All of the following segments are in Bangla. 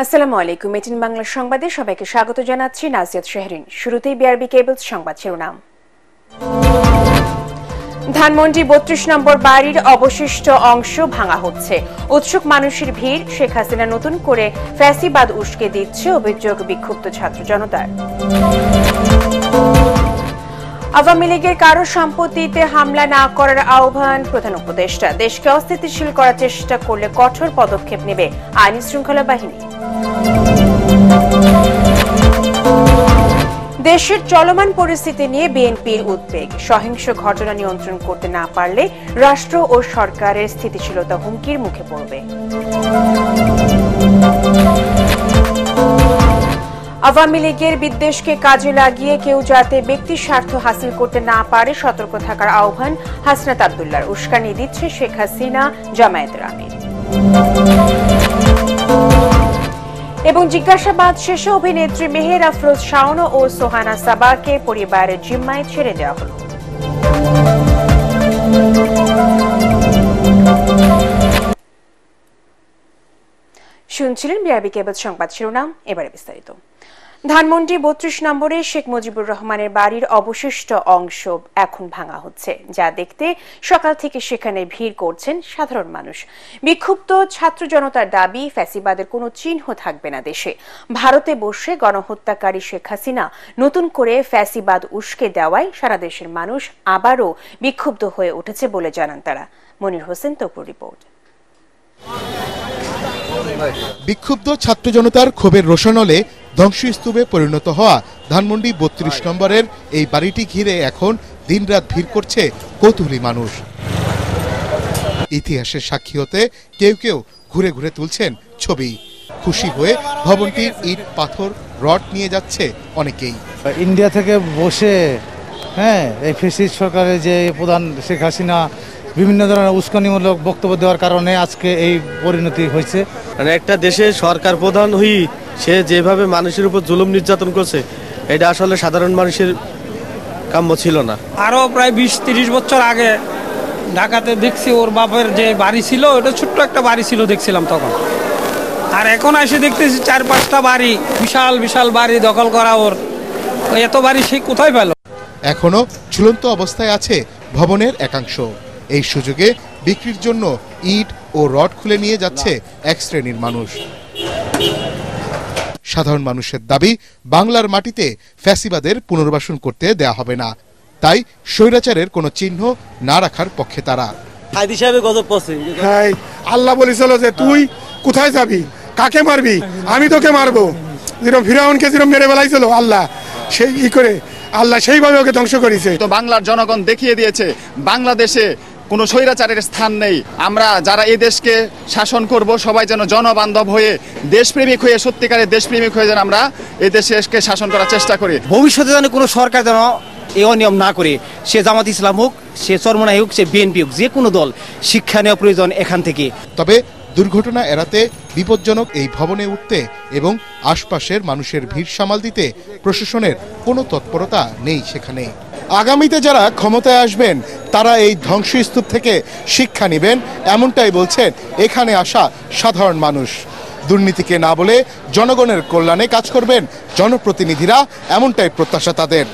আসসালামু আলাইকুম। এটিএন বাংলা সংবাদে সবাইকে স্বাগত জানাচ্ছি নাজিয়াত শাহরিন। শুরুতেই বিআরবি কেবলস সংবাদ শিরোনাম। ধানমন্ডি ৩২ নম্বর বাড়ির অবশিষ্ট অংশ ভাঙা হচ্ছে, উৎসুক মানুষের ভিড়। শেখ হাসিনা নতুন করে ফ্যাসিবাদ উস্কে দিচ্ছে, অভিযোগ বিক্ষুব্ধ ছাত্র জনতার। আওয়ামী লীগের কারো সম্পত্তিতে হামলা না করার আহ্বান প্রধান উপদেষ্টা। দেশকে অস্থিতিশীল করার চেষ্টা করলে কঠোর পদক্ষেপ নেবে আইন শৃঙ্খলা বাহিনী। দেশের চলমান পরিস্থিতি নিয়ে বিএনপির উদ্বেগ। সহিংস ঘটনা নিয়ন্ত্রণ করতে না পারলে রাষ্ট্র ও সরকারের স্থিতিশীলতা হুমকির মুখে পড়বে। আওয়ামী লীগের বিদ্বেষকে কাজে লাগিয়ে কেউ যাতে ব্যক্তি স্বার্থ হাসিল করতে না পারে সতর্ক থাকার আহ্বান হাসনাত আব্দুল্লাহর। উস্কানি দিচ্ছে শেখ হাসিনা, জামায়াতের আমির। এবং জিজ্ঞাসাবাদ শেষে অভিনেত্রী মেহের আফরোজ শাওন ও সোহানা সাবাকে পরিবারের জিম্মায় ছেড়ে দেওয়া হল। শুনছিলেন বিআরবি কেবল সংবাদ শিরোনাম, এবারে বিস্তারিত। ধানমন্ডি ৩২ নম্বরে শেখ মুজিবুর রহমানের বাড়ির অবশিষ্ট অংশ এখন ভাঙা হচ্ছে, যা দেখতে সকাল থেকে সেখানে ভিড় করছেন সাধারণ মানুষ। বিক্ষুব্ধ ছাত্র জনতার দাবি, ফ্যাসিবাদের কোনো চিহ্ন থাকবে না দেশে। ভারতে বসে গণহত্যাকারী শেখ হাসিনা নতুন করে ফ্যাসিবাদ উস্কে দেওয়ায় সারা দেশের মানুষ আবারও বিক্ষুব্ধ হয়ে উঠেছে বলে জানান তারা। মনির হোসেন তপুর রিপোর্ট। বিক্ষুব্ধ ছাত্র জনতার ক্ষোভের রোষানলে ধ্বংসস্তূপে পরিণত হওয়া ধানমন্ডি ৩২ নম্বরের এই বাড়িটি ঘিরে এখন দিনরাত ভিড় করছে কৌতূহলী মানুষ। ইতিহাসের সাক্ষী হতে কেউ কেউ ঘুরে ঘুরে তুলছেন ছবি। খুশি হয়ে ভবনটির ইট, পাথর, রড নিয়ে যাচ্ছে অনেকেই। ইন্ডিয়া থেকে বসে এই ফ্যাসিস্ট সরকারের যে প্রধান শেখ হাসিনা বিভিন্ন ধরনের উস্কানিমূলক বক্তব্য দেওয়ার কারণে আজকে এই পরিণতি হয়েছে। মানে একটা দেশের সরকার প্রধান হই সে যেভাবে মানুষের উপর জুলুম নির্যাতন করছে, এটা আসলে সাধারণ মানুষের কাম্য ছিল না। আরো প্রায় ২০-৩০ বছর আগে ঢাকাতে দেখছি ওর বাপের যে বাড়ি ছিল, ওটা ছোট্ট একটা বাড়ি ছিল দেখছিলাম তখন। আর এখন এসে দেখতেছি ৪-৫টা বাড়ি, বিশাল বিশাল বাড়ি দখল করা ওর। এত বাড়ি সে কোথায় পেল? এখনো ঝুলন্ত অবস্থায় আছে ভবনের একাংশ। এই সুযোগে বিক্রির জন্য ইট ও রড খুলে নিয়ে যাচ্ছে এক শ্রেণীর মানুষ। সাধারণ মানুষের দাবি, বাংলার মাটিতে ফ্যাসিবাদের পুনর্বাসন করতে দেয়া হবে না। তাই স্বৈরাচারের কোনো চিহ্ন না রাখার পক্ষে তারা। আল্লাহ বলেছিল যে তুই কোথায় যাবি, কাকে মারবি, আমি তোকে মারবো। যেরকম ফিরাউনকে যেরকম মেরে বেলাইছিল আল্লাহ, সেই করে আল্লাহ সেইভাবে ওকে ধ্বংস করেছে। তো বাংলার জনগণ দেখিয়ে দিয়েছে বাংলাদেশে কোনো স্বৈরাচারের স্থান নেই। আমরা যারা এই দেশকে শাসন করব সবাই যেন জনবান্ধব হয়ে, দেশপ্রেমিক হয়ে, সত্যিকারের দেশপ্রেমিক হয়ে যেন আমরা এই দেশকে শাসন করার চেষ্টা করি। ভবিষ্যতে যেন কোনো সরকার যেন এই অনিয়ম না করে, সে জামাত ইসলাম হোক, সে চরমনাই হোক, সে বিএনপি হোক, যে কোনো দল, শিক্ষা নেওয়া প্রয়োজন এখান থেকে। তবে দুর্ঘটনা এড়াতে বিপজ্জনক এই ভবনে উঠতে এবং আশপাশের মানুষের ভিড় সামাল দিতে প্রশাসনের কোনো তৎপরতা নেই সেখানে। আগামীতে যারা ক্ষমতায় আসবেন তারা এই ধ্বংসস্তূপ থেকে শিক্ষা নেবেন, এমনটাই বলছেন এখানে আসা সাধারণ মানুষ। দুর্নীতিকে না বলে জনগণের কল্যাণে কাজ করবেন জনপ্রতিনিধিরা, এমনটাই প্রত্যাশা তাদের।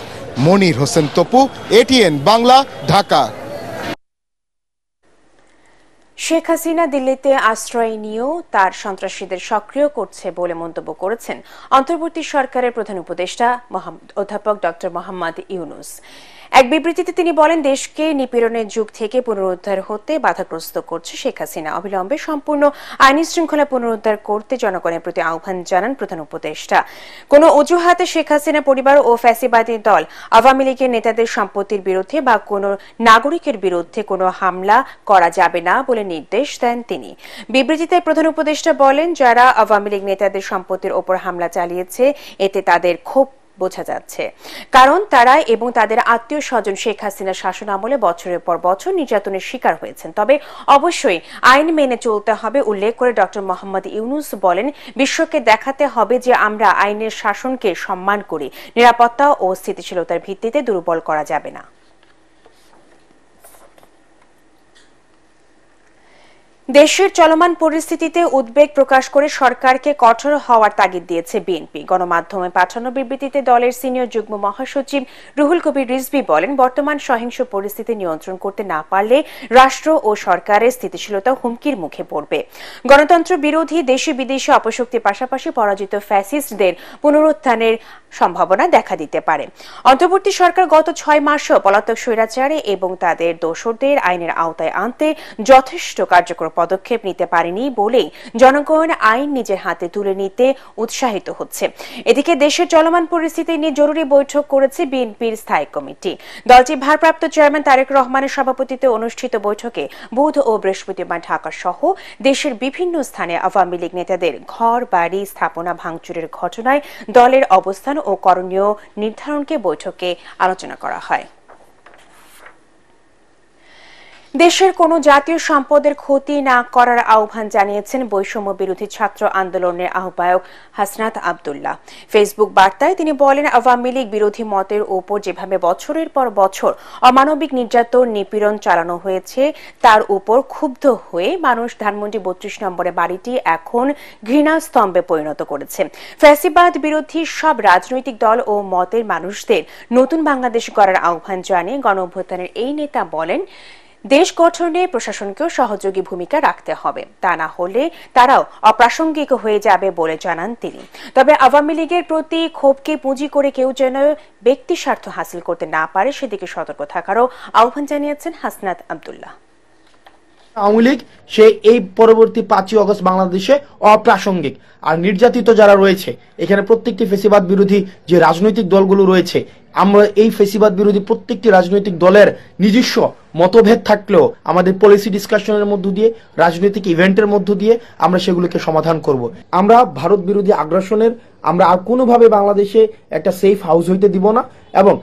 মনির হোসেন তপু, এটিএন বাংলা, ঢাকা। শেখ হাসিনা দিল্লিতে আশ্রয় নিয়েও তার সন্ত্রাসীদের সক্রিয় করছে বলে মন্তব্য করেছেন অন্তর্বর্তী সরকারের প্রধান উপদেষ্টা অধ্যাপক ডক্টর মোহাম্মদ ইউনূস। এক বিবৃতিতে তিনি বলেন, দেশকে নিপীড়নের যুগ থেকে পুনরুদ্ধার হতে বাধাগ্রস্ত করছে শেখ হাসিনা। অবিলম্বে সম্পূর্ণ আইনি শৃঙ্খলা পুনরুদ্ধার করতে জনগণের প্রতি আহ্বান জানান প্রধান উপদেষ্টা। কোনো অজুহাতে শেখ হাসিনা পরিবার ও ফ্যাসিবাদী দল আওয়ামী লীগের নেতাদের সম্পত্তির বিরুদ্ধে বা কোনো নাগরিকের বিরুদ্ধে কোনো হামলা করা যাবে না বলে নির্দেশ দেন তিনি। বিবৃতিতে প্রধান উপদেষ্টা বলেন, যারা আওয়ামী লীগ নেতাদের সম্পত্তির ওপর হামলা চালিয়েছে এতে তাদের ক্ষোভ বোঝা যাচ্ছে, কারণ তারা এবং তাদের আত্মীয় স্বজন শেখ হাসিনার শাসন আমলে বছরের পর বছর নির্যাতনের শিকার হয়েছেন। তবে অবশ্যই আইন মেনে চলতে হবে উল্লেখ করে ডক্টর মোহাম্মদ ইউনূস বলেন, বিশ্বকে দেখাতে হবে যে আমরা আইনের শাসনকে সম্মান করি, নিরাপত্তা ও স্থিতিশীলতার ভিত্তিতে দুর্বল করা যাবে না। দেশের চলমান পরিস্থিতিতে উদ্বেগ প্রকাশ করে সরকারকে কঠোর হওয়ার তাগিদ দিয়েছে বিএনপি। গণমাধ্যমে পাঠানো বিবৃতিতে দলের সিনিয়র যুগ্ম মহাসচিব রুহুল কবির রিজভী বলেন, বর্তমান সহিংস পরিস্থিতি নিয়ন্ত্রণ করতে না পারলে রাষ্ট্র ও সরকারের স্থিতিশীলতা হুমকির মুখে পড়বে। গণতন্ত্র বিরোধী দেশে বিদেশে অপশক্তির পাশাপাশি পরাজিত ফ্যাসিস্টদের পুনরুত্থানের সম্ভাবনা দেখা দিতে পারে। অন্তর্বর্তী সরকার গত 6 মাসেও পলাতক স্বৈরাচারী এবং তাদের দোসরদের আইনের আওতায় আনতে যথেষ্ট কার্যকর পদক্ষেপ নিতে পারেনি বলেই জনগণ আইন নিজের হাতে তুলে নিতে উৎসাহিত হচ্ছে। এদিকে দেশের চলমান পরিস্থিতি নিয়ে জরুরি বৈঠক করেছে বিএনপির স্থায়ী কমিটি। দলটির ভারপ্রাপ্ত চেয়ারম্যান তারেক রহমানের সভাপতিত্বে অনুষ্ঠিত বৈঠকে বুধ ও বৃহস্পতিবার ঢাকা সহ দেশের বিভিন্ন স্থানে আওয়ামী লীগ নেতাদের ঘর বাড়ি স্থাপনা ভাঙচুরের ঘটনায় দলের অবস্থান ও করণীয় নির্ধারণকে বৈঠকে আলোচনা করা হয়। দেশের কোনো জাতীয় সম্পদের ক্ষতি না করার আহ্বান জানিয়েছেন বৈষম্য বিরোধী ছাত্র আন্দোলনের আহ্বায়ক হাসনাত আব্দুল্লাহ। ফেসবুক বার্তায় তিনি বলেন, আওয়ামী লীগ বিরোধী মতের ওপর যেভাবে বছরের পর বছর অমানবিক নির্যাতন নিপীড়ন চালানো হয়েছে তার উপর ক্ষুব্ধ হয়ে মানুষ ধানমন্ডি 32 নম্বরে বাড়িটি এখন ঘৃণা স্তম্ভে পরিণত করেছে। ফ্যাসিবাদ বিরোধী সব রাজনৈতিক দল ও মতের মানুষদের নতুন বাংলাদেশ গড়ার আহ্বান জানিয়ে গণঅভ্যুত্থানের এই নেতা বলেন, দেশ গঠনে প্রশাসনকেও সহযোগী ভূমিকা রাখতে হবে, তা না হলে তারাও অপ্রাসঙ্গিক হয়ে যাবে বলে জানান তিনি। তবে আওয়ামী লীগের প্রতি ক্ষোভকে পুঁজি করে কেউ যেন ব্যক্তি স্বার্থ হাসিল করতে না পারে সেদিকে সতর্ক থাকারও আহ্বান জানিয়েছেন হাসনাত আব্দুল্লাহ। আওয়ামী লীগ সে এই পরবর্তী 5ই আগস্ট বাংলাদেশে অপ্রাসঙ্গিক। আর নির্যাতিত যারা রয়েছে এখানে প্রত্যেকটি ফেসিবাদ বিরোধী যে রাজনৈতিক দলগুলো রয়েছে, আমরা এই ফেসিবাদ বিরোধী প্রত্যেকটি রাজনৈতিক দলের নিজস্ব মতভেদ থাকলেও আমাদের পলিসি ডিসকাশনের মধ্য দিয়ে রাজনৈতিক ইভেন্টের মধ্য দিয়ে আমরা সেগুলোকে সমাধান করব। আমরা ভারত বিরোধী আগ্রাসনের আমরা আর কোনোভাবে বাংলাদেশে একটা সেফ হাউস হইতে দিব না এবং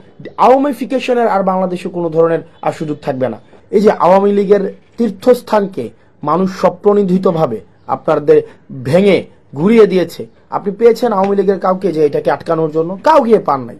আওয়ামীফিকেশনের আর বাংলাদেশে কোনো ধরনের আর সুযোগ থাকবে না। এই যে আওয়ামী লীগের তীর্থস্থানকে মানুষ স্বপ্রণোদিতভাবে আপনাদের ভেঙে ঘুরিয়ে দিয়েছে। আপনি পেয়েছেন আওয়ামী লীগের কাউকে যে এটাকে আটকানোর জন্য? কাউকে পান নাই।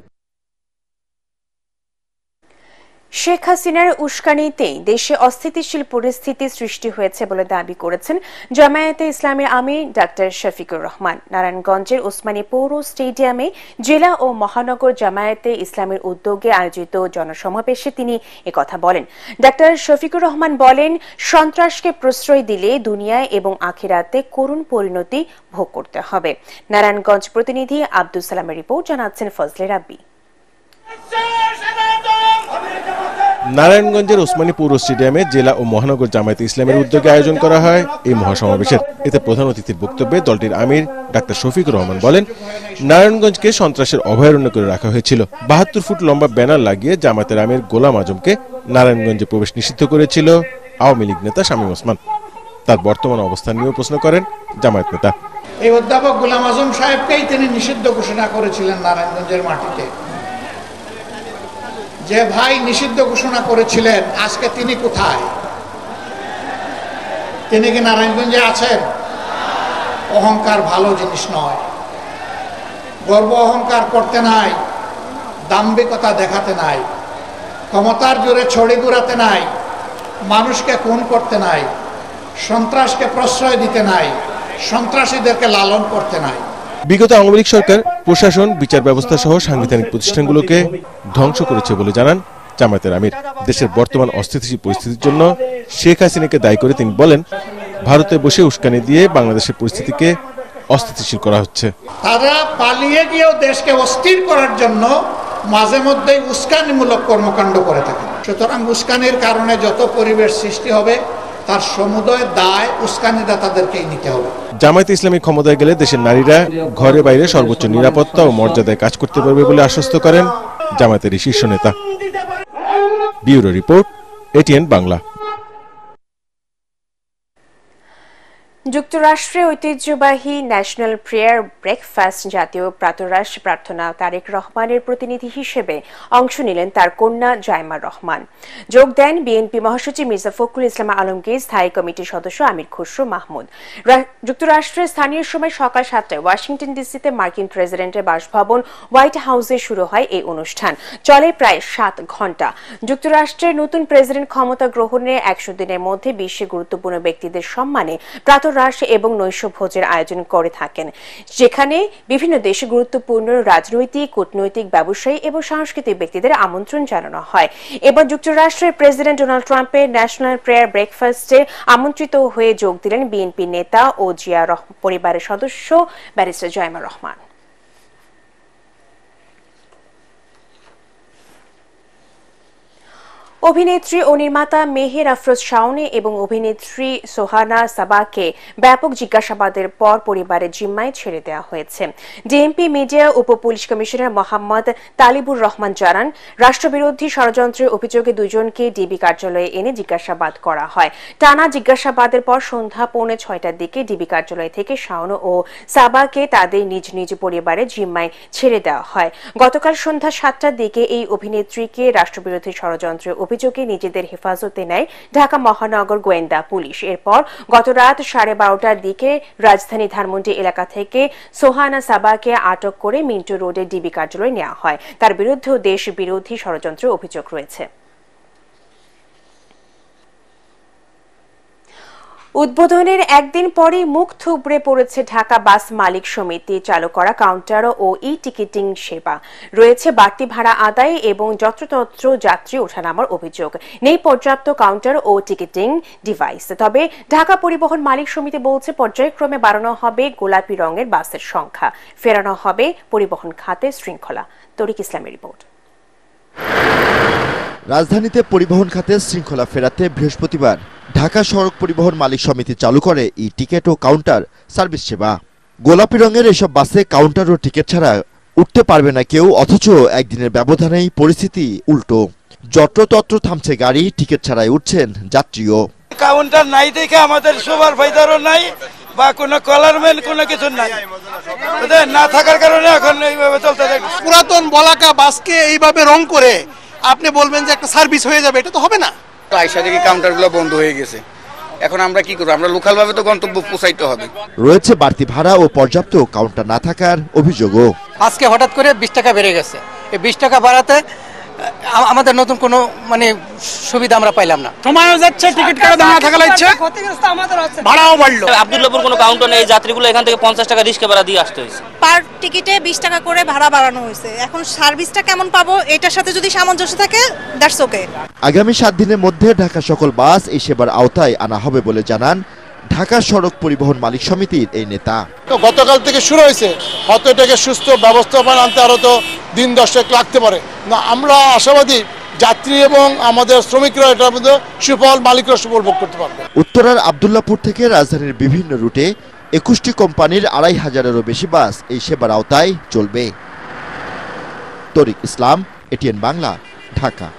শেখ হাসিনার উস্কানিতেই দেশে অস্থিতিশীল পরিস্থিতি সৃষ্টি হয়েছে বলে দাবি করেছেন জামায়াতে ইসলামীর আমির ডাক্তার শফিকুর রহমান। নারায়ণগঞ্জের ওসমানী পৌর স্টেডিয়ামে জেলা ও মহানগর জামায়াতে ইসলামের উদ্যোগে আয়োজিত জনসমাবেশে তিনি একথা বলেন। ডাক্তার শফিকুর রহমান বলেন, সন্ত্রাসকে প্রশ্রয় দিলে দুনিয়ায় এবং আখিরাতে করুণ পরিণতি ভোগ করতে হবে। নারায়ণগঞ্জ প্রতিনিধি আব্দুল সালামের রিপোর্ট, জানাচ্ছেন ফজলে রাব্বি। নারায়ণগঞ্জের ওসমানী পৌর স্টেডিয়ামে জেলা ও মহানগর জামায়াতে ইসলামের উদ্যোগে আয়োজন করা হয় এই মহাসমাবেশের। এতে প্রধান অতিথির বক্তব্যে দলটির আমির ডাক্তার শফিকুর রহমান বলেন, নারায়ণগঞ্জকে সন্ত্রাসের অভয়ারণ্য করে রাখা হয়েছিল। 72 ফুট লম্বা ব্যানার লাগিয়ে জামায়াতের আমির গোলাম আজমকে নারায়ণগঞ্জে প্রবেশ নিষিদ্ধ করেছিল আওয়ামী লীগ নেতা শামীম ওসমান। তার বর্তমান অবস্থান নিয়েও প্রশ্ন করেন জামায়াত নেতা। এই অধ্যাপক গোলাম আজম সাহেবকেই তিনি নিষিদ্ধ ঘোষণা করেছিলেন নারায়ণগঞ্জের মাটিতে। যে ভাই নিষিদ্ধ ঘোষণা করেছিলেন আজকে তিনি কোথায়? তিনি কি নারায়ণগঞ্জে আছেন? অহংকার ভালো জিনিস নয়। গর্ব অহংকার করতে নাই, দাম্ভিকতা দেখাতে নাই, ক্ষমতার জোরে ছড়ি ঘুরাতে নাই, মানুষকে খুন করতে নাই, সন্ত্রাসকে প্রশ্রয় দিতে নাই, সন্ত্রাসীদেরকে লালন করতে নাই। বিগত আওয়ামী লীগ সরকার প্রশাসন, বিচার ব্যবস্থা সহ সাংবিধানিক প্রতিষ্ঠানগুলোকে ধ্বংস করেছে বলে জানান জামায়াতের আমির। দেশের বর্তমান অস্থিতিশীল পরিস্থিতির জন্য শেখ হাসিনাকে দায়ী করে তিনি বলেন, ভারতে বসে উস্কানি দিয়ে বাংলাদেশের পরিস্থিতিকে অস্থিতিশীল করা হচ্ছে। তারা পালিয়ে গিয়েও দেশকে অস্থির করার জন্য মাঝে মধ্যেই উস্কানিমূলক কর্মকাণ্ড করে থাকে। সুতরাং উস্কানির কারণে যত পরিবেশ সৃষ্টি হবে তার সমুদয় দায় উস্কানিদাতাদেরকেই নিতে হবে। জামায়াতে ইসলামী ক্ষমতায় গেলে দেশের নারীরা ঘরে বাইরে সর্বোচ্চ নিরাপত্তা ও মর্যাদায় কাজ করতে পারবে বলে আশ্বস্ত করেন জামায়াতের শীর্ষ নেতা। Bureau report, ATN Bangla. যুক্তরাষ্ট্রে ঐতিহ্যবাহী ন্যাশনাল প্রেয়ার ব্রেকফাস্ট জাতীয় প্রাতরাশ প্রার্থনা তারেক রহমানের প্রতিনিধি হিসেবে অংশ নিলেন তার কন্যা জাইমা রহমান। যোগ দেন বিএনপি মহাসচিব মির্জা ফখরুল ইসলাম আলমগীর, স্থায়ী কমিটির সদস্য আমির খসরু মাহমুদ। যুক্তরাষ্ট্রের স্থানীয় সময় সকাল 7টায় ওয়াশিংটন ডিসিতে মার্কিন প্রেসিডেন্টের বাসভবন হোয়াইট হাউসে শুরু হয় এই অনুষ্ঠান। চলে প্রায় 7 ঘণ্টা। যুক্তরাষ্ট্রের নতুন প্রেসিডেন্ট ক্ষমতা গ্রহণের 100 দিনের মধ্যে বিশ্বের গুরুত্বপূর্ণ ব্যক্তিদের সম্মানে প্রাতরাশ এবং নৈশ ভোজের আয়োজন করে থাকেন, যেখানে বিভিন্ন দেশে গুরুত্বপূর্ণ রাজনৈতিক, কূটনৈতিক, ব্যবসায়ী এবং সাংস্কৃতিক ব্যক্তিদের আমন্ত্রণ জানানো হয়। এবার যুক্তরাষ্ট্রের প্রেসিডেন্ট ডোনাল্ড ট্রাম্পের ন্যাশনাল প্রেয়ার ব্রেকফাস্টে আমন্ত্রিত হয়ে যোগ দিলেন বিএনপি নেতা ও জিয়া পরিবারের সদস্য ব্যারিস্টার জাইমা রহমান। অভিনেত্রী ও নির্মাতা মেহের আফরোজ শাওনে এবং অভিনেত্রী সোহানা সাবাকে ব্যাপক জিজ্ঞাসাবাদের পর পরিবারের জিম্মায় ছেড়ে দেওয়া হয়েছে। ডিএমপি মিডিয়া উপ পুলিশ কমিশনার মোহাম্মদ তালিবুর রহমান জানান, রাষ্ট্রবিরোধী ষড়যন্ত্রের অভিযোগে দুজনকে ডিবি কার্যালয়ে এনে জিজ্ঞাসাবাদ করা হয়। টানা জিজ্ঞাসাবাদের পর সন্ধ্যা 5:45টার দিকে ডিবি কার্যালয় থেকে শাওন ও সাবাকে তাদের নিজ নিজ পরিবারের জিম্মায় ছেড়ে দেওয়া হয়। গতকাল সন্ধ্যা 7টার দিকে এই অভিনেত্রীকে রাষ্ট্রবিরোধী ষড়যন্ত্রের অভিযোগে নিজেদের হেফাজতে নেয় ঢাকা মহানগর গোয়েন্দা পুলিশ। এরপর গত রাত 12:30টার দিকে রাজধানী ধানমন্ডি এলাকা থেকে সোহানা সাবাকে আটক করে মিন্টো রোডের ডিবি কার্যালয়ে নেওয়া হয়। তার বিরুদ্ধেও দেশ বিরোধী ষড়যন্ত্রের অভিযোগ রয়েছে। উদ্বোধনের একদিন পরেই মুখ থুবড়ে পড়েছে ঢাকা বাস মালিক সমিতি চালু করা কাউন্টার ও ই টিকিটিং সেবা। রয়েছে বাড়তি ভাড়া আদায় এবং যত্রতত্র যাত্রী ওঠানামার অভিযোগ। নেই পর্যাপ্ত কাউন্টার ও টিকিটিং ডিভাইস। তবে ঢাকা পরিবহন মালিক সমিতি বলছে, পর্যায়ক্রমে বাড়ানো হবে গোলাপি রঙের বাসের সংখ্যা, ফেরানো হবে পরিবহন খাতে শৃঙ্খলা। তরিক ইসলামের রিপোর্ট। রাজধানীতে পরিবহন খাতে শৃঙ্খলা ফেরাতে বৃহস্পতিবার ঢাকা সড়ক পরিবহন মালিক সমিতি চালু করে ই টিকেট ও কাউন্টার সার্ভিস সেবা। গোলাপি রঙের এসব বাসে কাউন্টার ও টিকিট ছাড়া উঠতে পারবে না কেউ, অথচ একদিনের ব্যবধানেই পরিস্থিতি উল্টো। যত্রতত্র থামছে গাড়ি, টিকিট ছাড়াই উঠছেন যাত্রীও। কাউন্টার নাই দেখে আমাদের সুপারভাইজারও নাই বা কোনো কলারম্যান কোনো কিছু নাই, না থাকার কারণে এখন এইভাবে চলতে থাকে। পুরাতন বলাকা বাসকে এইভাবে রং করে আপনি বলবেন যে একটা সার্ভিস হয়ে যাবে, এটা তো হবে না। আইসা দেখি কাউন্টারগুলো বন্ধ হয়ে গেছে, এখন আমরা কি করব? আমরা লোকাল ভাবে তো গন্তব্য পৌঁছাইতে হবে। রয়েছে বাড়তি ভাড়া ও পর্যাপ্ত কাউন্টার না থাকার অভিযোগও। আজকে হঠাৎ করে 20 টাকা বেড়ে গেছে। এই 20 টাকা বাড়াতে আমাদের নতুন কোনো সুবিধা আমরা পাইলাম না। সময়ও যাচ্ছে, টিকিট কাটা দাম না থাকা লাগছে, ভাড়াও বাড়লো। আব্দুল্লাহপুর কোনো কাউন্টার নেই, যাত্রীগুলো এখান থেকে 50 টাকা রিস্কে ভাড়া দিয়ে আসতে হয়েছে। পার টিকিটে 20 টাকা করে ভাড়া বাড়ানো হয়েছে। এখন সার্ভিসটা কেমন পাবো, এটার সাথে যদি সামঞ্জস্য থাকে দ্যাটস ওকে। আগামী 7 দিনের মধ্যে ঢাকা সকল বাস এই সেবার আওতায় আনা হবে বলে জানান ঢাকা সড়ক পরিবহন মালিক সমিতির এই নেতা। গতকাল থেকে শুরু হয়েছে, হয়তো এটাকে সুস্থ ব্যবস্থাপনা আনতে আরো তো দিন 10 লাগতে পারে না। আমরা আশাবাদী যাত্রী এবং আমাদের শ্রমিকরা এটার মধ্যে সুফল, মালিকরা সুফল ভোগ করতে পারবে। উত্তরার আব্দুল্লাহপুর থেকে রাজধানীর বিভিন্ন রুটে 21টি কোম্পানির 2500-এরও বেশি বাস এই সেবার আওতায় চলবে। তরিক ইসলাম, এটিএন বাংলা, ঢাকা।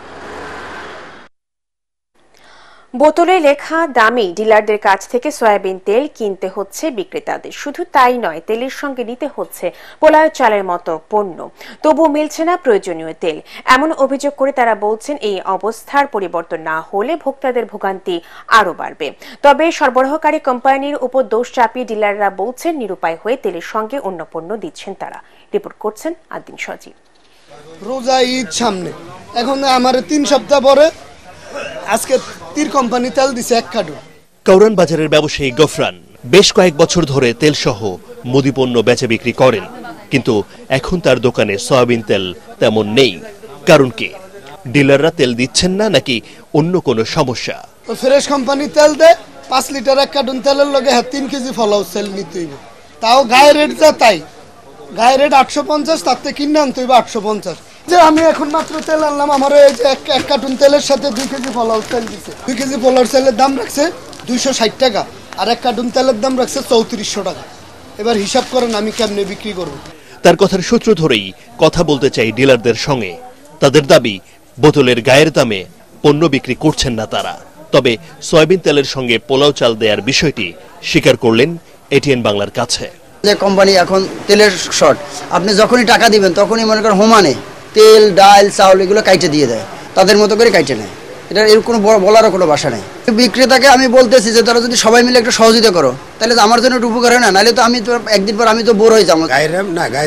বোতলে লেখা দামি ডিলারদের কাছ থেকে সয়াবিন তেল কিনতে হচ্ছে বিক্রেতাদের। শুধু তাই নয়, তেলের সঙ্গে নিতে হচ্ছে পোলাও চালের মতো পণ্য, তবুও মিলছে না প্রয়োজনীয় তেল। এমন অভিযোগ করে তারা বলছেন, এই অবস্থার পরিবর্তন না হলে ভোক্তাদের ভোগান্তি আরও বাড়বে। তবে সরবরাহকারী কোম্পানির উপর দোষ চাপিয়ে ডিলাররা বলছেন, নিরুপায় হয়ে তেলের সঙ্গে অন্য পণ্য দিচ্ছেন তারা। রিপোর্ট করছেন আদিন সজীব। রোজা ঈদ সামনে, এখন আমার 3 সপ্তাহ পরে আজকে তীর কোম্পানি তেল দিছে 1 কার্টুন। কাউরান বাজারের ব্যবসায়ী গফরান বেশ কয়েক বছর ধরে তেল সহ মুদি পণ্য বেচা বিক্রি করেন, কিন্তু এখন তার দোকানে সয়াবিন তেল তেমন নেই। কারণ কি? ডিলাররা তেল দিচ্ছেন না নাকি অন্য কোনো সমস্যা? ফ্রেশ কোম্পানি তেল দেয় 5 লিটার 1 কার্টুন তেলের লগে 3 কেজি ফলাও তেল নিতে হইব, তাও গায়ে রেট যা তাই। গায়ে রেট 850, তাতে কিনে আনতে হইব 850। যে আমি এখন মাত্র তেল আনলাম, আমার এই যে 1 কার্টুন তেলের সাথে 2 কেজি ফলাও তেল দিছে। 2 কেজি ফলাও তেলের দাম রাখছে 260 টাকা, আর 1 কার্টুন তেলের দাম রাখছে 3400 টাকা। এবার হিসাব করেন আমি কেমনে বিক্রি করব। তার কথার সূত্র ধরেই কথা বলতে চাই ডিলারদের সঙ্গে। তাদের দাবি, বোতলের গায়ের দামে পণ্য বিক্রি করছেন না তারা। তবে সয়াবিন তেলের সঙ্গে পোলাও চাল দেওয়ার বিষয়টি স্বীকার করলেন এটিএন বাংলার কাছে। যে কোম্পানি এখন তেলের শর্ট, আপনি যখনই টাকা দিবেন তখনই মনে করেন হোমানে তেল ডাল চাউল এগুলো কাইটে দিয়ে দেয়, তাদের মতো করে কাইটে নেয়। এটা এর কোনো বলারও কোনো ভাষা নেই। বিক্রেতাকে আমি বলতেছি যে তারা যদি সবাই মিলে একটু সহযোগিতা করো তাহলে তো আমার জন্য একটু উপকার হয় না, নাহলে তো আমি তো একদিন পর আমি তো বোর হয়ে যাবো। গায়ের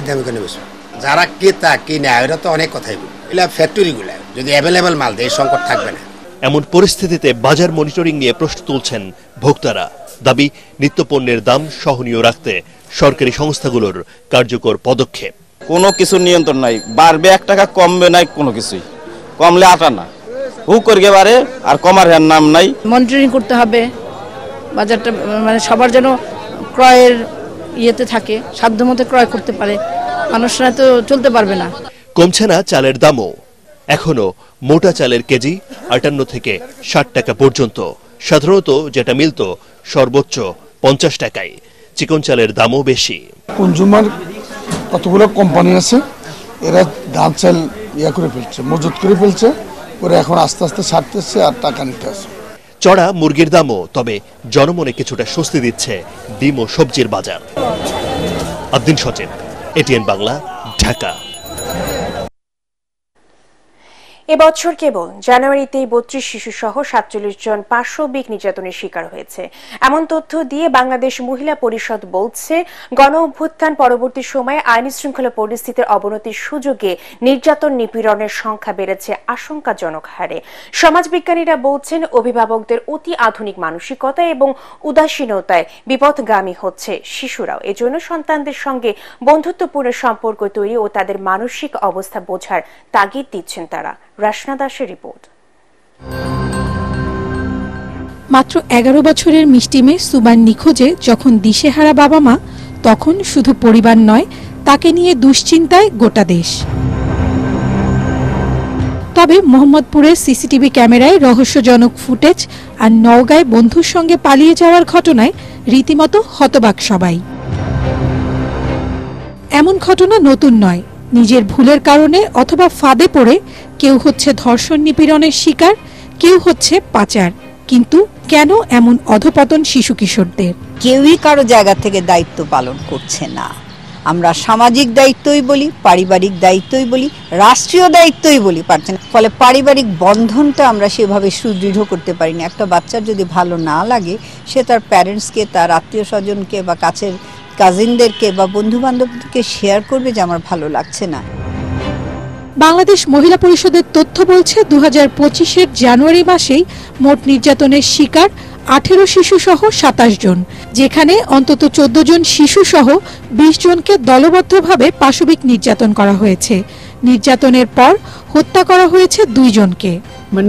দাম কেন বেশি, যারা ক্রেতা কিনে ওরা তো অনেক কথাই বলে, এগুলা ফ্যাক্টরিগুলা যদি অ্যাভেলেবেল মাল দেয় সংকট থাকবে না। এমন পরিস্থিতিতে বাজার মনিটরিং নিয়ে প্রশ্ন তুলছেন ভোক্তারা। দাবি নিত্যপণ্যের দাম সহনীয় রাখতে সরকারি সংস্থাগুলোর কার্যকর পদক্ষেপ। কোনো কিছু নিয়ন্ত্রণ নাই, বাড়বে 1 টাকা কমবে নাই, কোনো কিছুই কমলে আটা না হুক করে বাড়ে আর কমার নাম নাই। মনিটরিং করতে হবে বাজারটা, মানে সবার যেন ক্রয়ের ইয়েতে থাকে, সাধ্যমতো ক্রয় করতে পারে, মানুষরা তো চলতে পারবে না। কমছে না চালের দামও, এখনো মোটা চালের কেজি 58 থেকে 60 টাকা পর্যন্ত, সাধারণত যেটা মিলত সর্বোচ্চ 50 টাকায়। চিকন চালের দামও বেশি। কনজুমার কতগুলো কোম্পানি আছে, এরা ধান চাল ইয়া করে ফেলছে, মজুত করে ফেলছে, ওরা এখন আস্তে আস্তে ছাড়তেছে আর টাকা নিতে আসে। চড়া মুরগির দামও, তবে জনমনে কিছুটা স্বস্তি দিচ্ছে ডিম ও সবজির বাজার। আদ্দিন সচিন, এটিএন বাংলা, ঢাকা। এবছর কেবল জানুয়ারিতেই 32 শিশু সহ 47 জন পাশবিক নির্যাতনের শিকার হয়েছে, এমন তথ্য দিয়ে বাংলাদেশ মহিলা পরিষদ বলছে গণ অভ্যুত্থান পরবর্তী সময়ে আইন শৃঙ্খলা পরিস্থিতির অবনতির সুযোগে নির্যাতন নিপীড়নের সংখ্যা বেড়েছে আশঙ্কাজনক হারে। সমাজবিজ্ঞানীরা বলছেন অভিভাবকদের অতি আধুনিক মানসিকতা এবং উদাসীনতায় বিপথগামী হচ্ছে শিশুরাও। এজন্য সন্তানদের সঙ্গে বন্ধুত্বপূর্ণ সম্পর্ক তৈরি ও তাদের মানসিক অবস্থা বোঝার তাগিদ দিচ্ছেন তারা। রাশনা দাসের রিপোর্ট। মাত্র 11 বছরের মিষ্টি মেয়ে সুবান নিখোঁজে যখন দিশেহারা বাবা মা, তখন শুধু পরিবার নয়, তাকে নিয়ে দুশ্চিন্তায় গোটা দেশ। তবে মোহাম্মদপুরের সিসিটিভি ক্যামেরায় রহস্যজনক ফুটেজ আর নওগাঁয় বন্ধুর সঙ্গে পালিয়ে যাওয়ার ঘটনায় রীতিমতো হতবাক সবাই। এমন ঘটনা নতুন নয়, নিজের ভুলের কারণে অথবা ফাঁদে পড়ে কেউ হচ্ছে ধর্ষণ নিপীড়নের শিকার, কেউ হচ্ছে পাচার। কিন্তু কেন এমন অধপতন শিশু কিশোরদের? কেউই কারো জায়গা থেকে দায়িত্ব পালন করছে না। আমরা সামাজিক দায়িত্বই বলি, পারিবারিক দায়িত্বই বলি, রাষ্ট্রীয় দায়িত্বই বলি, পারছে না। ফলে পারিবারিক বন্ধনটা আমরা সেভাবে সুদৃঢ় করতে পারি না। একটা বাচ্চার যদি ভালো না লাগে, সে তার প্যারেন্টসকে, তার আত্মীয় স্বজনকে বা কাছের কাজিনদেরকে বা বন্ধু বান্ধবদেরকে শেয়ার করবে যে আমার ভালো লাগছে না। বাংলাদেশ মহিলা পরিষদের তথ্য বলছে 2025-এর জানুয়ারি মাসেই মোট নির্যাতনের শিকার 18 শিশু সহ 27 জন, যেখানে অন্তত 14 জন শিশু সহ 20 জনকে দলবদ্ধভাবে পাশবিক নির্যাতন করা হয়েছে। নির্যাতনের পর হত্যা করা হয়েছে 2 জনকে।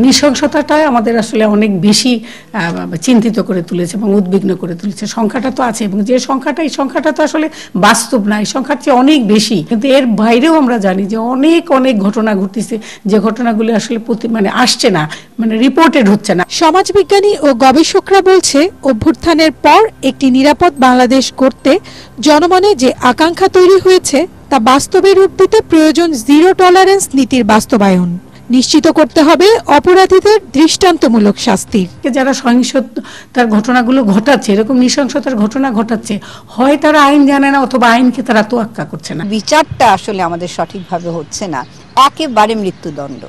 নৃশংসতাটাই আমাদের আসলে অনেক বেশি চিন্তিত করে তুলেছে এবং উদ্বিগ্ন করে তুলেছে। সংখ্যাটা তো আছে, এবং যে সংখ্যাটা, এই সংখ্যাটা তো আসলে বাস্তব না, এই সংখ্যার চেয়ে অনেক বেশি। কিন্তু এর বাইরেও আমরা জানি যে অনেক অনেক ঘটনা ঘটতেছে, যে ঘটনাগুলি আসলে আসছে না, রিপোর্টেড হচ্ছে না। সমাজবিজ্ঞানী ও গবেষকরা বলছে অভ্যুত্থানের পর একটি নিরাপদ বাংলাদেশ গড়তে জনমনে যে আকাঙ্ক্ষা তৈরি হয়েছে তা বাস্তবে রূপ দিতে প্রয়োজন জিরো টলারেন্স নীতির বাস্তবায়ন। নিশ্চিত করতে হবে অপরাধীদের দৃষ্টান্তমূলক শাস্তির। যারা সহিংসতার ঘটনাগুলো ঘটাচ্ছে, এরকম নৃশংসতার ঘটনা ঘটাচ্ছে, হয় তারা আইন জানে না অথবা আইনকে তারা তোয়াক্কা করছে না। বিচারটা আসলে আমাদের সঠিকভাবে হচ্ছে না। একেবারে মৃত্যুদণ্ড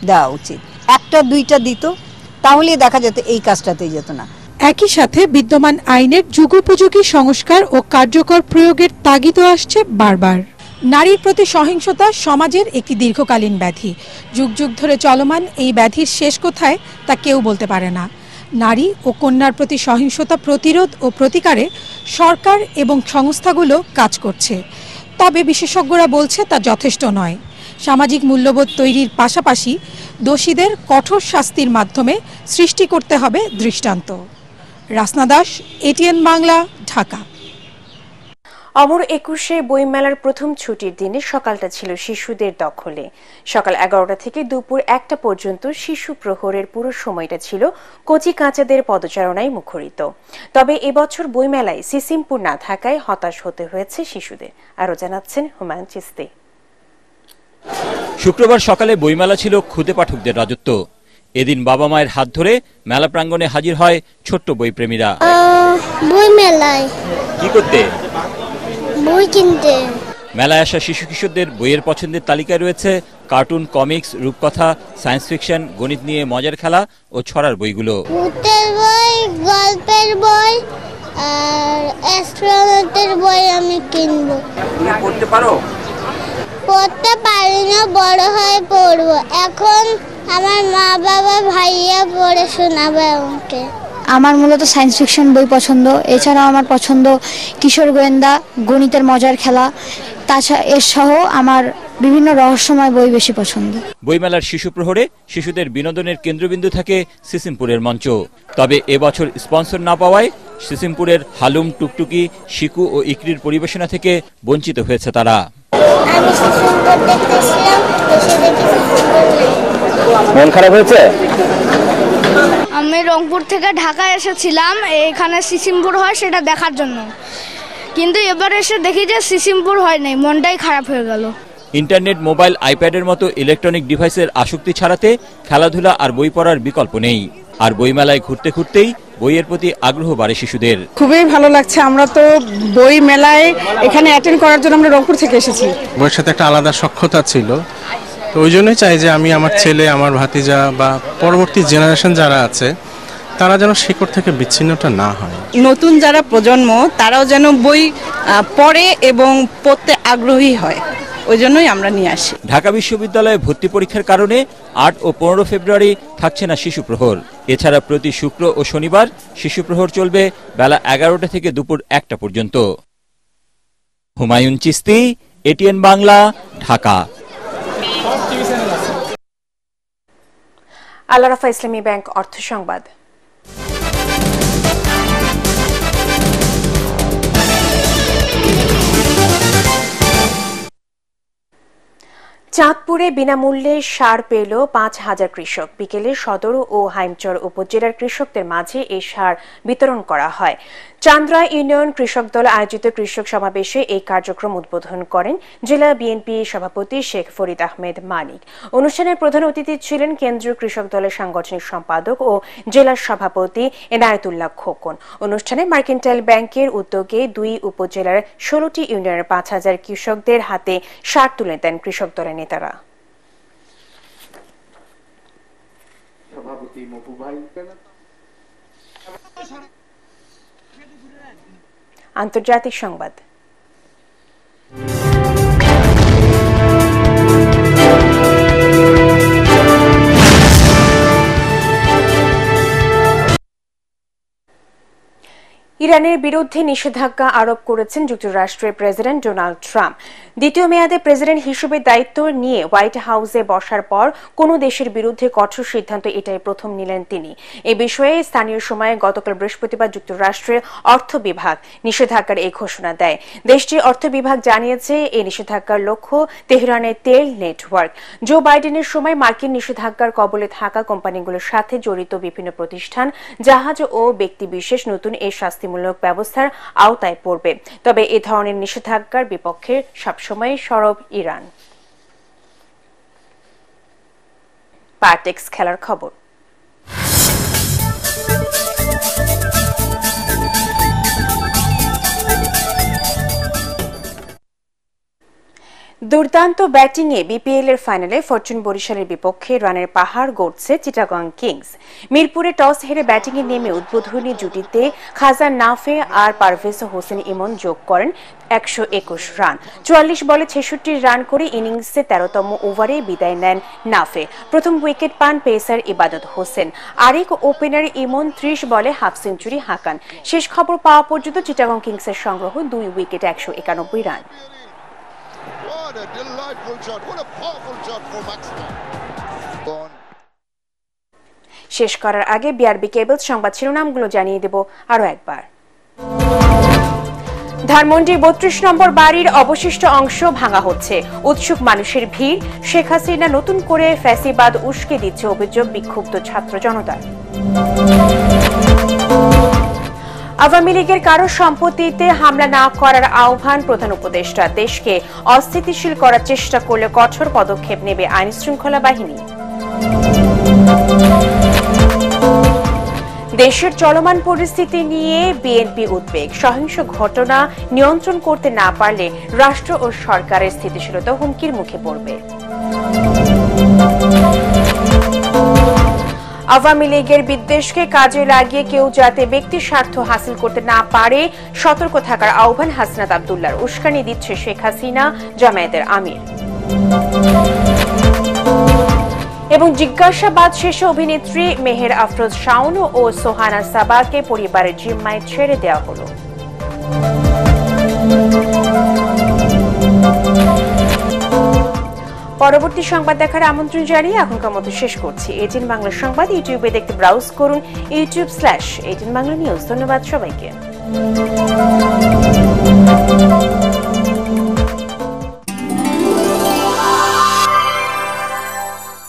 দেওয়া উচিত, 1টা 2টা দিত, তাহলে দেখা যেত এই কাজটাতেই যেত না। একই সাথে বিদ্যমান আইনের যুগোপযোগী সংস্কার ও কার্যকর প্রয়োগের তাগিদও আসছে বারবার। নারীর প্রতি সহিংসতা সমাজের একটি দীর্ঘকালীন ব্যাধি। যুগ যুগ ধরে চলমান এই ব্যাধির শেষ কোথায় তা কেউ বলতে পারে না। নারী ও কন্যার প্রতি সহিংসতা প্রতিরোধ ও প্রতিকারে সরকার এবং সংস্থাগুলো কাজ করছে, তবে বিশেষজ্ঞরা বলছে তা যথেষ্ট নয়। সামাজিক মূল্যবোধ তৈরির পাশাপাশি দোষীদের কঠোর শাস্তির মাধ্যমে সৃষ্টি করতে হবে দৃষ্টান্ত। রাসনা দাস, এটিএন বাংলা, ঢাকা। অমর 21-এ বইমেলার প্রথম ছুটির দিনে সকালটা ছিল শিশুদের দখলে। সকাল 11টা থেকে দুপুর 1টা পর্যন্ত শিশু প্রহরের পুরো সময়টা ছিল কচি কাঁচাদের পদচারণায় মুখরিত। তবে এবছর বইমেলায় সিসিমপুর না থাকায় হতাশ হতে হয়েছে শিশুদের। আরও জানাচ্ছেন হুমায়ুন চিস্তি। শুক্রবার সকালে বইমেলা ছিল খুদে পাঠকদের রাজত্ব। এদিন বাবা মায়ের হাত ধরে মেলা প্রাঙ্গণে হাজির হয় ছোট্ট বইপ্রেমীরা। বই মেলায় কি করতে? বই কিনতে। মেলায় আসা শিশু কিশোরদের বইয়ের পছন্দের তালিকায় রয়েছে কার্টুন, কমিক্স, রূপকথা, সায়েন্স ফিকশন, গণিত নিয়ে মজার খেলা ও ছড়ার বইগুলো। ভূতের বই, গল্পের বই আর অ্যাস্ট্রোনটের বই আমি কিনবো। তুমি পড়তে পারো? পড়তে পারি না, বড় হয়ে পড়বো। এখন আমার মা বাবা ভাইয়া পড়ে শোনাবে আমাকে। আমার মূলত সায়েন্স ফিকশন বই পছন্দ। এছাড়াও আমার পছন্দ কিশোর গোয়েন্দা, গণিতের মজার খেলা, তাছাড়া এর সহ আমার বিভিন্ন রহস্যময় বই বেশি পছন্দ। বইমেলার শিশু প্রহরে শিশুদের বিনোদনের কেন্দ্রবিন্দু থাকে সিসিমপুরের মঞ্চ। তবে এবছর স্পন্সর না পাওয়ায় সিসিমপুরের হালুম, টুকটুকি, শিকু ও ইকরির পরিবেশনা থেকে বঞ্চিত হয়েছে তারা। মন খারাপ হয়েছে? আমি রংপুর থেকে ঢাকায় এসেছিলাম এখানে সিসিমপুর হয় সেটা দেখার জন্য, কিন্তু এবার এসে দেখি যে সিসিমপুর হয় নাই, মনটাই খারাপ হয়ে গেল। ইন্টারনেট, মোবাইল, আইপ্যাডের মতো ইলেকট্রনিক ডিভাইসের আসক্তি ছাড়াতে খেলাধুলা আর বই পড়ার বিকল্প নেই। আর বইমেলায় ঘুরতে ঘুরতেই বইয়ের প্রতি আগ্রহ বাড়ে শিশুদের। খুবই ভালো লাগছে। আমরা তো বই মেলায় এখানে অ্যাটেন্ড করার জন্য আমরা রংপুর থেকে এসেছি। বইয়ের সাথে একটা আলাদা সখ্যতা ছিল, তো ওই জন্যই চাই যে আমি আমার ছেলে, আমার ভাতিজা বা পরবর্তী জেনারেশন যারা আছে তারা যেন শিকড় থেকে বিচ্ছিন্নটা না হয়। নতুন যারা প্রজন্ম তারাও যেন বই পড়ে এবং পড়তে আগ্রহী হয়, ওই জন্যই আমরা নিয়ে আসি। ঢাকা বিশ্ববিদ্যালয়ে ভর্তি পরীক্ষার কারণে 8 ও 15 ফেব্রুয়ারি থাকছে না শিশু প্রহর। এছাড়া প্রতি শুক্র ও শনিবার শিশু প্রহর চলবে বেলা 11টা থেকে দুপুর 1টা পর্যন্ত। হুমায়ুন চিস্তি, এটিএন বাংলা, ঢাকা। আল আরাফা ইসলামী ব্যাংক অর্থ সংবাদ। চাঁদপুরে বিনামূল্যে সার পেল 5,000 কৃষক। বিকেলে সদর ও হাইমচর উপজেলার কৃষকদের মাঝে এই সার বিতরণ করা হয়। চান্দ্রা ইউনিয়ন কৃষক দল আয়োজিত কৃষক সমাবেশে এই কার্যক্রম উদ্বোধন করেন জেলা বিএনপি সভাপতি শেখ ফরিদ আহমেদ মানিক। অনুষ্ঠানের প্রধান অতিথি ছিলেন কেন্দ্রীয় কৃষক দলের সাংগঠনিক সম্পাদক ও জেলা সভাপতি এনায়েতুল্লাহ খোকন। অনুষ্ঠানে মার্কেন্টাইল ব্যাংকের উদ্যোগে 2 উপজেলার 16টি ইউনিয়নের 5,000 কৃষকদের হাতে সার তুলে দেন কৃষক দলের নেতারা। আন্তর্জাতিক সংবাদ। ইরানের বিরুদ্ধে নিষেধাজ্ঞা আরোপ করেছেন যুক্তরাষ্ট্রের প্রেসিডেন্ট ডোনাল্ড ট্রাম্প। দ্বিতীয় মেয়াদে প্রেসিডেন্ট হিসেবে দায়িত্ব নিয়ে হোয়াইট হাউসে বসার পর কোনো দেশের বিরুদ্ধে কঠোর সিদ্ধান্ত এটাই প্রথম নিলেন তিনি। এ বিষয়ে স্থানীয় সময়ে গতকাল বৃহস্পতিবার যুক্তরাষ্ট্রের অর্থ বিভাগ নিষেধাজ্ঞার এই ঘোষণা দেয়। দেশটির অর্থ বিভাগ জানিয়েছে এই নিষেধাজ্ঞার লক্ষ্য তেহরানের তেল নেটওয়ার্ক। জো বাইডেনের সময় মার্কিন নিষেধাজ্ঞার কবলে থাকা কোম্পানিগুলোর সাথে জড়িত বিভিন্ন প্রতিষ্ঠান, জাহাজ ও ব্যক্তিবিশেষ নতুন এই শাস্তিমূলক ব্যবস্থার আওতায় পড়বে। তবে এ ধরনের নিষেধাজ্ঞার বিপক্ষে সবসময় সরব ইরান। পার্টেক্স খেলার খবর। দুর্দান্ত ব্যাটিংয়ে বিপিএল এর ফাইনালে ফরচুন বরিশালের বিপক্ষে রানের পাহাড় গড়ছে চিটাগং কিংস। মিরপুরে টস হেরে ব্যাটিংয়ে নেমে উদ্বোধনী জুটিতে খাজান নাফে আর পারভেজ হোসেন ইমন যোগ করেন 121 রান। 44 বলে 66 রান করে ইনিংসে 13তম ওভারে বিদায় নেন নাফে। প্রথম উইকেট পান পেসার ইবাদত হোসেন। আরেক ওপেনার ইমন 30 বলে হাফ সেঞ্চুরি হাঁকান। শেষ খবর পাওয়া পর্যন্ত চিটাগং কিংসের সংগ্রহ 2 উইকেটে 191 run. What a delightful shot. What a powerful shot for Maxwell. শেষ করার আগে বিআরবি কেবলস সংবাদ শিরোনামগুলো জানিয়ে দেব আরো একবার। ধানমন্ডির 32 নম্বর বাড়ির অবশিষ্ট অংশ ভাঙা হচ্ছে। উৎসুক মানুষের ভিড়। শেখ হাসিনা নতুন করে ফ্যাসিবাদ উস্কে দিচ্ছে অভিযোগ বিক্ষুব্ধ ছাত্র জনতার। আওয়ামী লীগের কারো সম্পত্তিতে হামলা না করার আহ্বান প্রধান উপদেষ্টা। দেশকে অস্থিতিশীল করার চেষ্টা করলে কঠোর পদক্ষেপ নেবে আইনশৃঙ্খলা বাহিনী। দেশের চলমান পরিস্থিতি নিয়ে বিএনপি উদ্বেগ। সহিংস ঘটনা নিয়ন্ত্রণ করতে না পারলে রাষ্ট্র ও সরকারের স্থিতিশীলতা হুমকির মুখে পড়বে। আওয়ামী লীগের বিদ্বেষকে কাজে লাগিয়ে কেউ যাতে ব্যক্তি স্বার্থ হাসিল করতে না পারে সতর্ক থাকার আহ্বান হাসনাত আব্দুল্লাহর। উস্কানি দিচ্ছে শেখ হাসিনা, জামায়াতের আমির। এবং জিজ্ঞাসাবাদ শেষে অভিনেত্রী মেহের আফরোজ শাওন ও সোহানা সাবাকে পরিবারের জিম্মায় ছেড়ে দেওয়া হলো। পরবর্তী সংবাদ দেখার আমন্ত্রণ জানিয়ে এখনকার মতো শেষ করছি। এটিএন বাংলা সংবাদ ইউটিউবে দেখতে ব্রাউজ করুন youtube/18 বাংলা নিউজ। ধন্যবাদ সবাইকে।